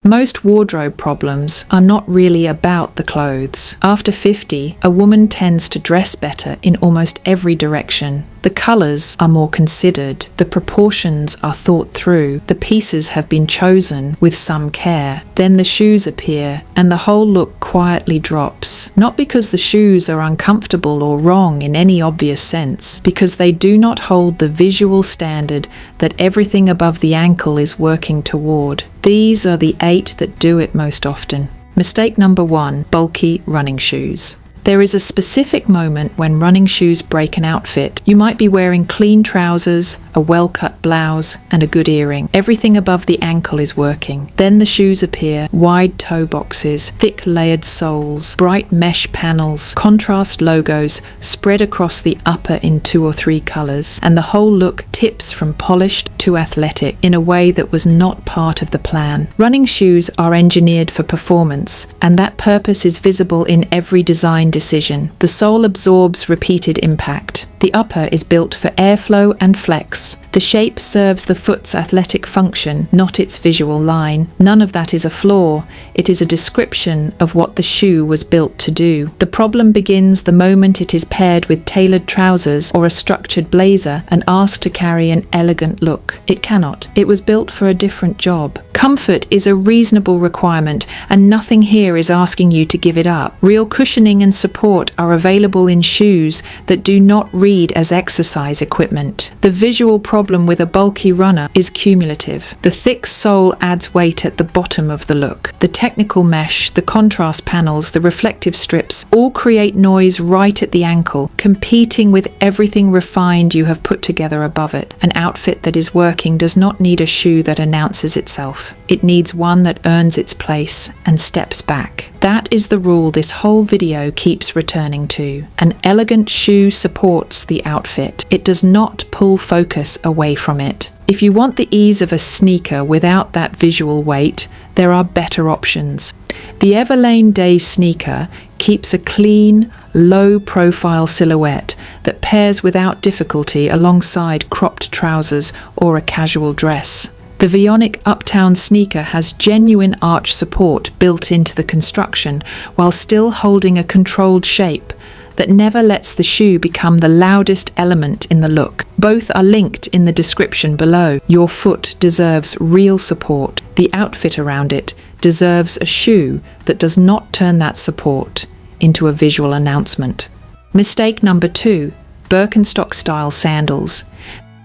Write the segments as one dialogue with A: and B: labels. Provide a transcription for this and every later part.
A: Most wardrobe problems are not really about the clothes. After 50, a woman tends to dress better in almost every direction. The colours are more considered, the proportions are thought through, the pieces have been chosen with some care. Then the shoes appear, and the whole look quietly drops. Not because the shoes are uncomfortable or wrong in any obvious sense, because they do not hold the visual standard that everything above the ankle is working toward. These are the 8 that do it most often. Mistake number 1, bulky running shoes. There is a specific moment when running shoes break an outfit. You might be wearing clean trousers, a well-cut blouse, and a good earring. Everything above the ankle is working. Then the shoes appear, wide toe boxes, thick layered soles, bright mesh panels, contrast logos spread across the upper in 2 or 3 colours, and the whole look tips from polished to athletic in a way that was not part of the plan. Running shoes are engineered for performance, and that purpose is visible in every design decision. The sole absorbs repeated impact. The upper is built for airflow and flex. The shape serves the foot's athletic function, not its visual line. None of that is a flaw. It is a description of what the shoe was built to do. The problem begins the moment it is paired with tailored trousers or a structured blazer and asked to carry an elegant look. It cannot. It was built for a different job. Comfort is a reasonable requirement, and nothing here is asking you to give it up. Real cushioning and support are available in shoes that do not read as exercise equipment. The visual problem with a bulky runner is cumulative. The thick sole adds weight at the bottom of the look. The technical mesh, the contrast panels, the reflective strips all create noise right at the ankle, competing with everything refined you have put together above it. An outfit that is working does not need a shoe that announces itself. It needs one that earns its place and steps back. That is the rule this whole video keeps returning to. An elegant shoe supports the outfit. It does not pull focus away from it. If you want the ease of a sneaker without that visual weight, there are better options. The Everlane Day sneaker keeps a clean, low-profile silhouette that pairs without difficulty alongside cropped trousers or a casual dress. The Vionic Uptown sneaker has genuine arch support built into the construction while still holding a controlled shape that never lets the shoe become the loudest element in the look. Both are linked in the description below. Your foot deserves real support. The outfit around it deserves a shoe that does not turn that support into a visual announcement. Mistake number 2, Birkenstock-style sandals.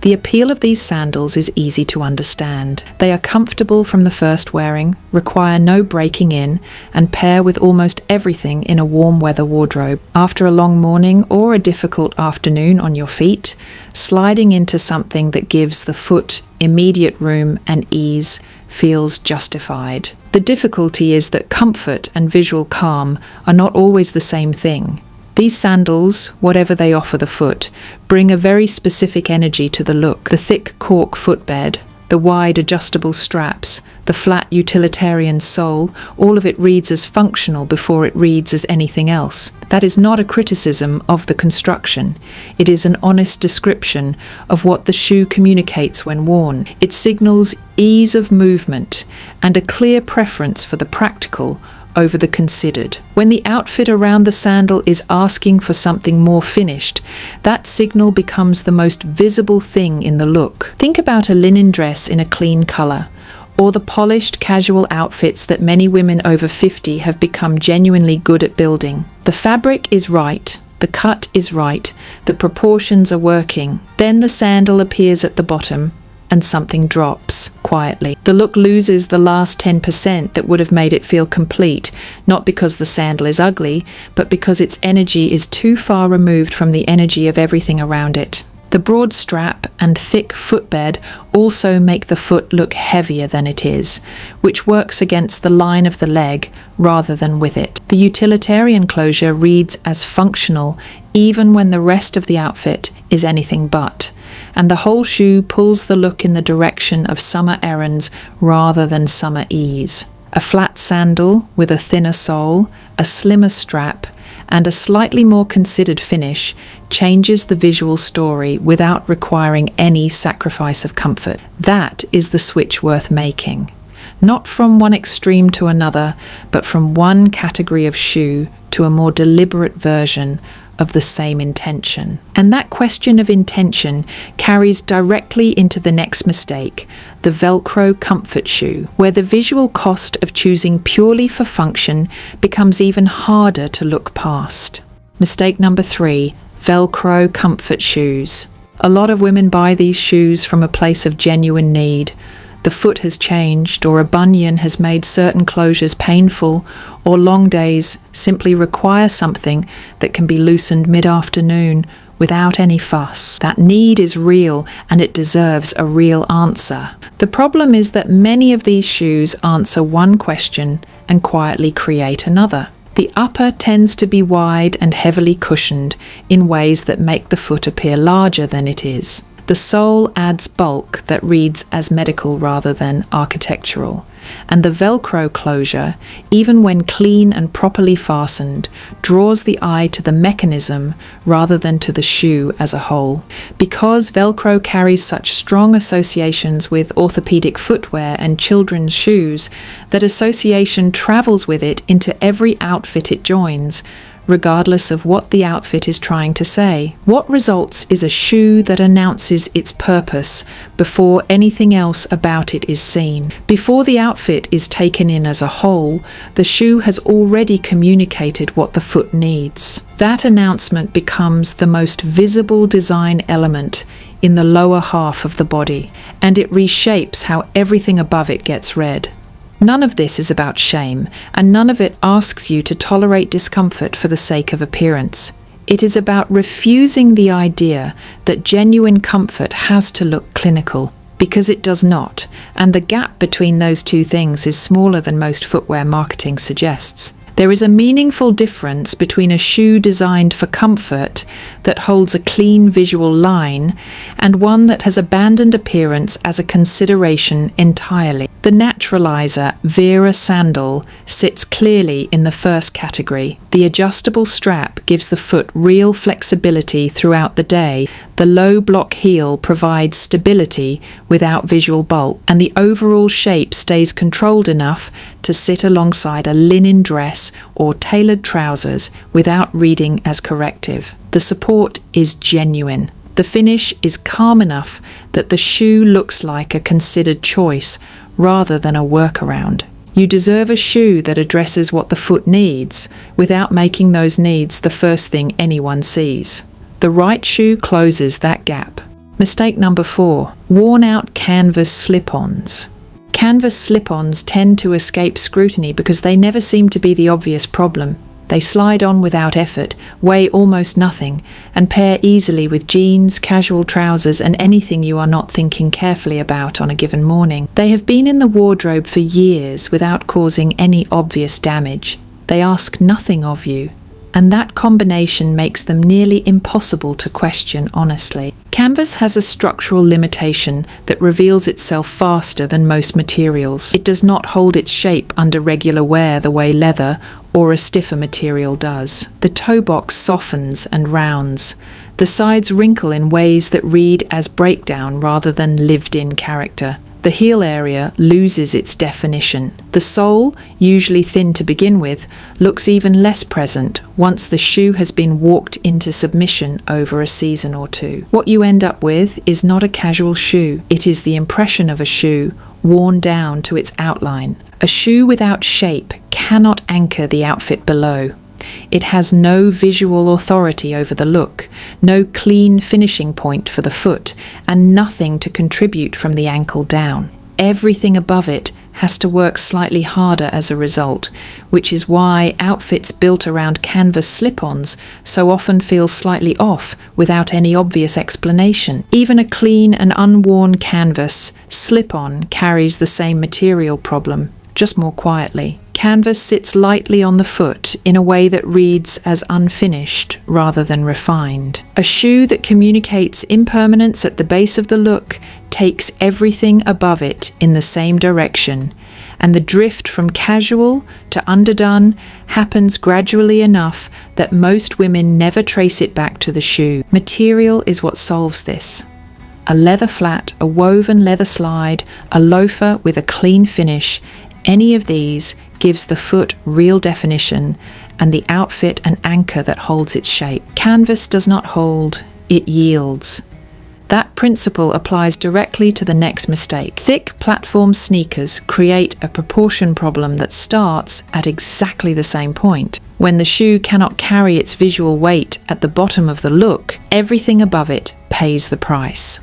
A: The appeal of these sandals is easy to understand. They are comfortable from the first wearing, require no breaking in, and pair with almost everything in a warm weather wardrobe. After a long morning or a difficult afternoon on your feet, sliding into something that gives the foot immediate room and ease feels justified. The difficulty is that comfort and visual calm are not always the same thing. These sandals, whatever they offer the foot, bring a very specific energy to the look. The thick cork footbed, the wide adjustable straps, the flat utilitarian sole, all of it reads as functional before it reads as anything else. That is not a criticism of the construction. It is an honest description of what the shoe communicates when worn. It signals ease of movement and a clear preference for the practical over the considered. When the outfit around the sandal is asking for something more finished, that signal becomes the most visible thing in the look. Think about a linen dress in a clean colour, or the polished casual outfits that many women over 50 have become genuinely good at building. The fabric is right, the cut is right, the proportions are working. Then the sandal appears at the bottom, and something drops quietly. The look loses the last 10% that would have made it feel complete, not because the sandal is ugly, but because its energy is too far removed from the energy of everything around it. The broad strap and thick footbed also make the foot look heavier than it is, which works against the line of the leg rather than with it. The utilitarian closure reads as functional even when the rest of the outfit is anything but, and the whole shoe pulls the look in the direction of summer errands rather than summer ease. A flat sandal with a thinner sole, a slimmer strap, and a slightly more considered finish changes the visual story without requiring any sacrifice of comfort. That is the switch worth making. not from one extreme to another, but from one category of shoe to a more deliberate version of the same intention. And that question of intention carries directly into the next mistake, the Velcro comfort shoe, where the visual cost of choosing purely for function becomes even harder to look past. Mistake number 3, Velcro comfort shoes. A lot of women buy these shoes from a place of genuine need. The foot has changed, or a bunion has made certain closures painful, or long days simply require something that can be loosened mid-afternoon without any fuss. That need is real, and it deserves a real answer. The problem is that many of these shoes answer one question and quietly create another. The upper tends to be wide and heavily cushioned in ways that make the foot appear larger than it is. The sole adds bulk that reads as medical rather than architectural, and the Velcro closure, even when clean and properly fastened, draws the eye to the mechanism rather than to the shoe as a whole. Because Velcro carries such strong associations with orthopedic footwear and children's shoes, that association travels with it into every outfit it joins, regardless of what the outfit is trying to say. What results is a shoe that announces its purpose before anything else about it is seen. Before the outfit is taken in as a whole, the shoe has already communicated what the foot needs. That announcement becomes the most visible design element in the lower half of the body, and it reshapes how everything above it gets read. None of this is about shame, and none of it asks you to tolerate discomfort for the sake of appearance. It is about refusing the idea that genuine comfort has to look clinical, because it does not, and the gap between those two things is smaller than most footwear marketing suggests. There is a meaningful difference between a shoe designed for comfort that holds a clean visual line and one that has abandoned appearance as a consideration entirely. The naturalizer Vera Sandal sits clearly in the first category. The adjustable strap gives the foot real flexibility throughout the day. The low block heel provides stability without visual bulk, and the overall shape stays controlled enough to sit alongside a linen dress or tailored trousers without reading as corrective. The support is genuine. The finish is calm enough that the shoe looks like a considered choice rather than a workaround. You deserve a shoe that addresses what the foot needs without making those needs the first thing anyone sees. The right shoe closes that gap. Mistake number 4, worn-out canvas slip-ons. Canvas slip-ons tend to escape scrutiny because they never seem to be the obvious problem. They slide on without effort, weigh almost nothing, and pair easily with jeans, casual trousers, and anything you are not thinking carefully about on a given morning. They have been in the wardrobe for years without causing any obvious damage. They ask nothing of you, and that combination makes them nearly impossible to question honestly. Canvas has a structural limitation that reveals itself faster than most materials. It does not hold its shape under regular wear the way leather or a stiffer material does. The toe box softens and rounds. The sides wrinkle in ways that read as breakdown rather than lived-in character. The heel area loses its definition. The sole, usually thin to begin with, looks even less present once the shoe has been walked into submission over a season or two. What you end up with is not a casual shoe. It is the impression of a shoe worn down to its outline. A shoe without shape cannot anchor the outfit below. It has no visual authority over the look, no clean finishing point for the foot, and nothing to contribute from the ankle down. Everything above it has to work slightly harder as a result, which is why outfits built around canvas slip-ons so often feel slightly off without any obvious explanation. Even a clean and unworn canvas slip-on carries the same material problem, just more quietly. Canvas sits lightly on the foot in a way that reads as unfinished rather than refined. A shoe that communicates impermanence at the base of the look takes everything above it in the same direction, and the drift from casual to underdone happens gradually enough that most women never trace it back to the shoe. Material is what solves this. a leather flat, a woven leather slide, a loafer with a clean finish, any of these gives the foot real definition and the outfit an anchor that holds its shape. Canvas does not hold, it yields. That principle applies directly to the next mistake. Thick platform sneakers create a proportion problem that starts at exactly the same point. When the shoe cannot carry its visual weight at the bottom of the look, everything above it pays the price.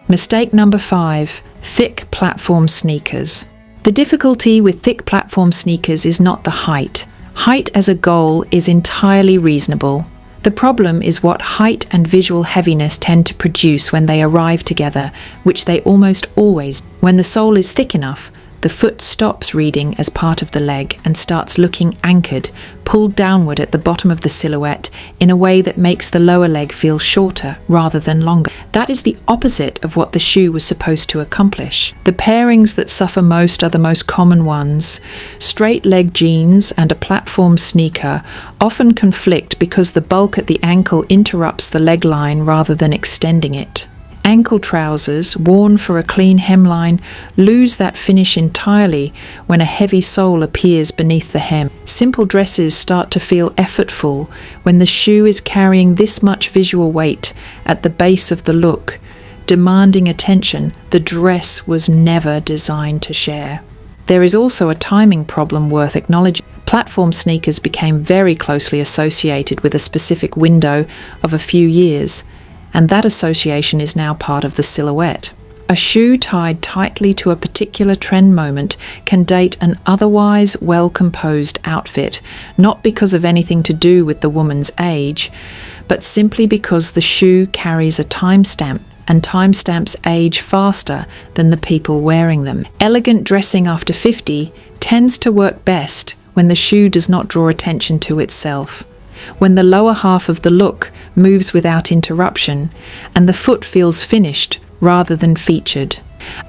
A: Mistake number 5, thick platform sneakers. The difficulty with thick platform sneakers is not the height. Height as a goal is entirely reasonable. The problem is what height and visual heaviness tend to produce when they arrive together, which they almost always do. When the sole is thick enough, the foot stops reading as part of the leg and starts looking anchored, pulled downward at the bottom of the silhouette in a way that makes the lower leg feel shorter rather than longer. That is the opposite of what the shoe was supposed to accomplish. The pairings that suffer most are the most common ones. Straight leg jeans and a platform sneaker often conflict because the bulk at the ankle interrupts the leg line rather than extending it. Ankle trousers, worn for a clean hemline, lose that finish entirely when a heavy sole appears beneath the hem. Simple dresses start to feel effortful when the shoe is carrying this much visual weight at the base of the look, demanding attention the dress was never designed to share. There is also a timing problem worth acknowledging. Platform sneakers became very closely associated with a specific window of a few years, and that association is now part of the silhouette. A shoe tied tightly to a particular trend moment can date an otherwise well-composed outfit, not because of anything to do with the woman's age, but simply because the shoe carries a timestamp, and timestamps age faster than the people wearing them. Elegant dressing after 50 tends to work best when the shoe does not draw attention to itself, when the lower half of the look moves without interruption and the foot feels finished rather than featured.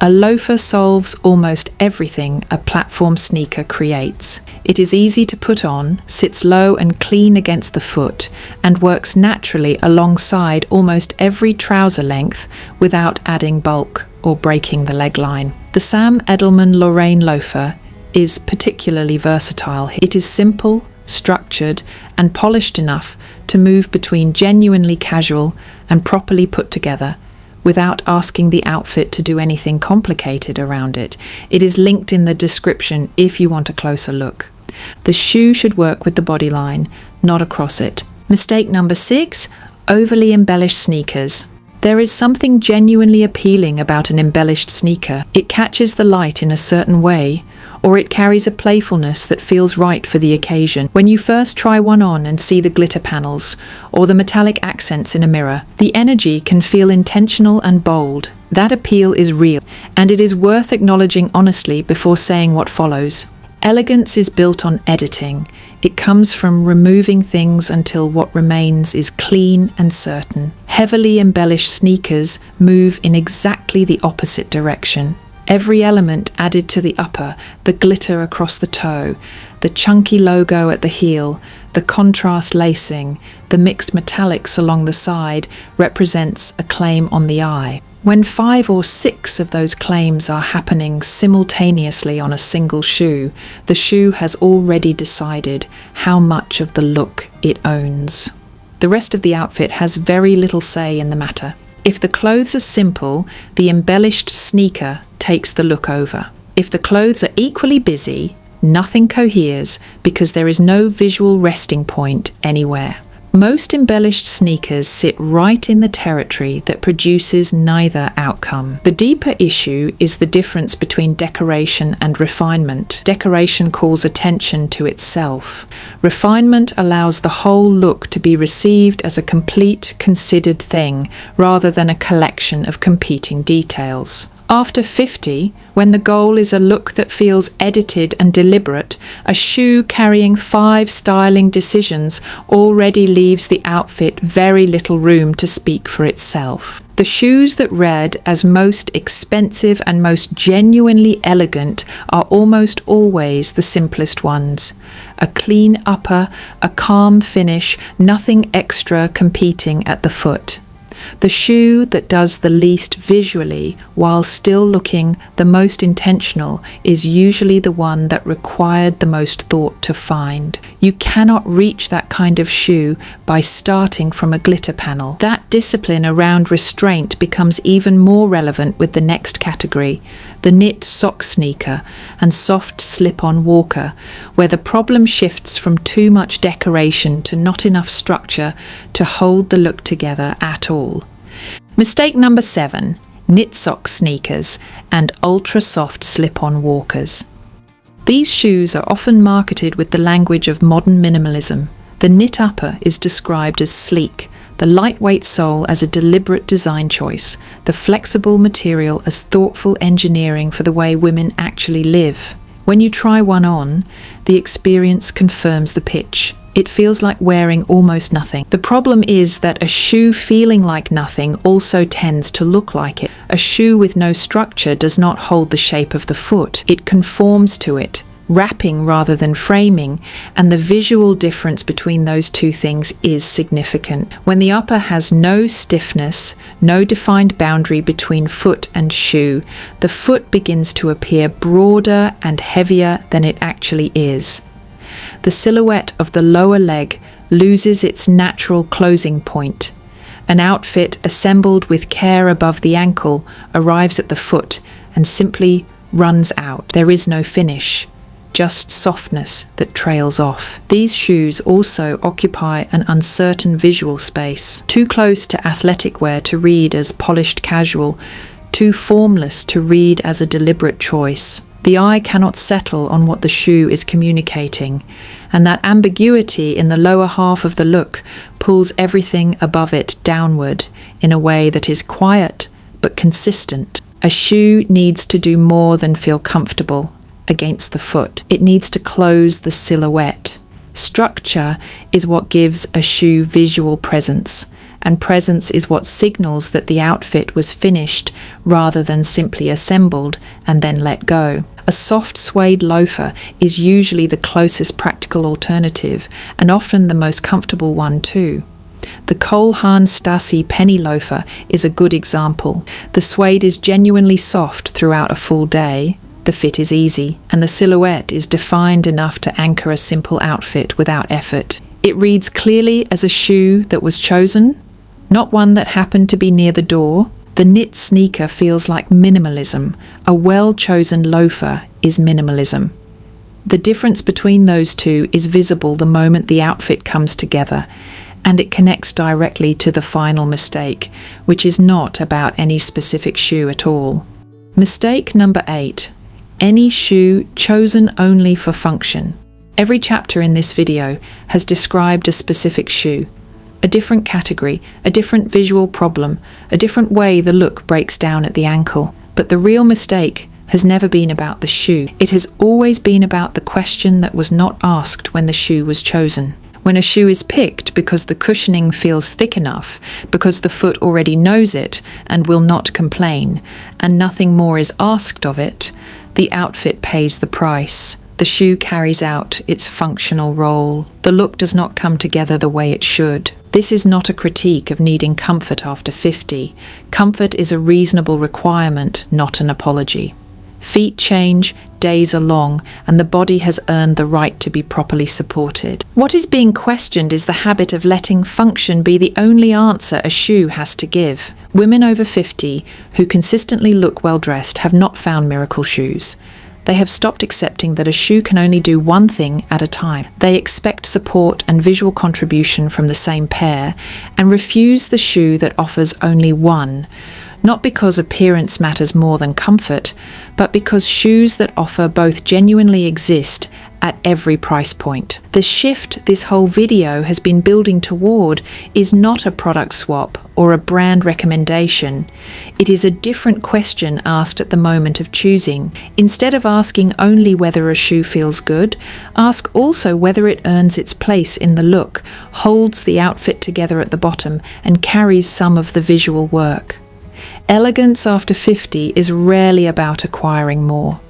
A: A loafer solves almost everything a platform sneaker creates. It is easy to put on, sits low and clean against the foot, and works naturally alongside almost every trouser length without adding bulk or breaking the leg line. The Sam Edelman Lorraine loafer is particularly versatile. It is simple, structured, and polished enough to move between genuinely casual and properly put together without asking the outfit to do anything complicated around it. It is linked in the description if you want a closer look. The shoe should work with the bodyline, not across it. Mistake number 6, overly embellished sneakers. There is something genuinely appealing about an embellished sneaker. It catches the light in a certain way, or it carries a playfulness that feels right for the occasion. When you first try one on and see the glitter panels or the metallic accents in a mirror, the energy can feel intentional and bold. That appeal is real, and it is worth acknowledging honestly before saying what follows. Elegance is built on editing. It comes from removing things until what remains is clean and certain. Heavily embellished sneakers move in exactly the opposite direction. Every element added to the upper, the glitter across the toe, the chunky logo at the heel, the contrast lacing, the mixed metallics along the side represents a claim on the eye. When 5 or 6 of those claims are happening simultaneously on a single shoe, the shoe has already decided how much of the look it owns. The rest of the outfit has very little say in the matter. If the clothes are simple, the embellished sneaker takes the look over. If the clothes are equally busy, nothing coheres because there is no visual resting point anywhere. Most embellished sneakers sit right in the territory that produces neither outcome. The deeper issue is the difference between decoration and refinement. Decoration calls attention to itself. Refinement allows the whole look to be received as a complete, considered thing rather than a collection of competing details. After 50, when the goal is a look that feels edited and deliberate, a shoe carrying 5 styling decisions already leaves the outfit very little room to speak for itself. The shoes that read as most expensive and most genuinely elegant are almost always the simplest ones. A clean upper, a calm finish, nothing extra competing at the foot. The shoe that does the least visually while still looking the most intentional is usually the one that required the most thought to find. You cannot reach that kind of shoe by starting from a glitter panel. That discipline around restraint becomes even more relevant with the next category, the knit sock sneaker and soft slip-on walker, where the problem shifts from too much decoration to not enough structure to hold the look together at all. Mistake number 7, knit sock sneakers and ultra-soft slip-on walkers. These shoes are often marketed with the language of modern minimalism. The knit upper is described as sleek, the lightweight sole as a deliberate design choice, the flexible material as thoughtful engineering for the way women actually live. When you try one on, the experience confirms the pitch. It feels like wearing almost nothing. The problem is that a shoe feeling like nothing also tends to look like it. A shoe with no structure does not hold the shape of the foot. It conforms to it, wrapping rather than framing, and the visual difference between those two things is significant. When the upper has no stiffness, no defined boundary between foot and shoe, the foot begins to appear broader and heavier than it actually is. The silhouette of the lower leg loses its natural closing point. An outfit assembled with care above the ankle arrives at the foot and simply runs out. There is no finish, just softness that trails off. These shoes also occupy an uncertain visual space, too close to athletic wear to read as polished casual, too formless to read as a deliberate choice. The eye cannot settle on what the shoe is communicating, and that ambiguity in the lower half of the look pulls everything above it downward in a way that is quiet but consistent. A shoe needs to do more than feel comfortable against the foot. It needs to close the silhouette. Structure is what gives a shoe visual presence, and presence is what signals that the outfit was finished rather than simply assembled and then let go. A soft suede loafer is usually the closest practical alternative, and often the most comfortable one too. The Cole Haan Stasi penny loafer is a good example. The suede is genuinely soft throughout a full day, the fit is easy, and the silhouette is defined enough to anchor a simple outfit without effort. It reads clearly as a shoe that was chosen, not one that happened to be near the door. The knit sneaker feels like minimalism. A well-chosen loafer is minimalism. The difference between those two is visible the moment the outfit comes together, and it connects directly to the final mistake, which is not about any specific shoe at all. Mistake number 8. Any shoe chosen only for function. Every chapter in this video has described a specific shoe, a different category, a different visual problem, a different way the look breaks down at the ankle. But the real mistake has never been about the shoe. It has always been about the question that was not asked when the shoe was chosen. When a shoe is picked because the cushioning feels thick enough, because the foot already knows it and will not complain, and nothing more is asked of it, the outfit pays the price. The shoe carries out its functional role. The look does not come together the way it should. This is not a critique of needing comfort after 50. Comfort is a reasonable requirement, not an apology. Feet change, days are long, and the body has earned the right to be properly supported. What is being questioned is the habit of letting function be the only answer a shoe has to give. Women over 50 who consistently look well dressed have not found miracle shoes. They have stopped accepting that a shoe can only do one thing at a time. They expect support and visual contribution from the same pair and refuse the shoe that offers only one. Not because appearance matters more than comfort, but because shoes that offer both genuinely exist at every price point. The shift this whole video has been building toward is not a product swap or a brand recommendation. It is a different question asked at the moment of choosing. Instead of asking only whether a shoe feels good, ask also whether it earns its place in the look, holds the outfit together at the bottom, and carries some of the visual work. Elegance after 50 is rarely about acquiring more.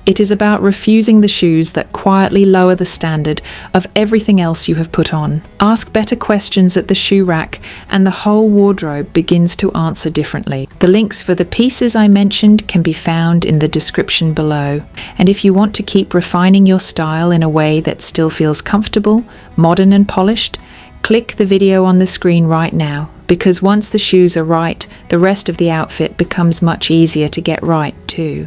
A: It is about refusing the shoes that quietly lower the standard of everything else you have put on. Ask better questions at the shoe rack and the whole wardrobe begins to answer differently. The links for the pieces I mentioned can be found in the description below. And if you want to keep refining your style in a way that still feels comfortable, modern and polished, click the video on the screen right now, because once the shoes are right, the rest of the outfit becomes much easier to get right too.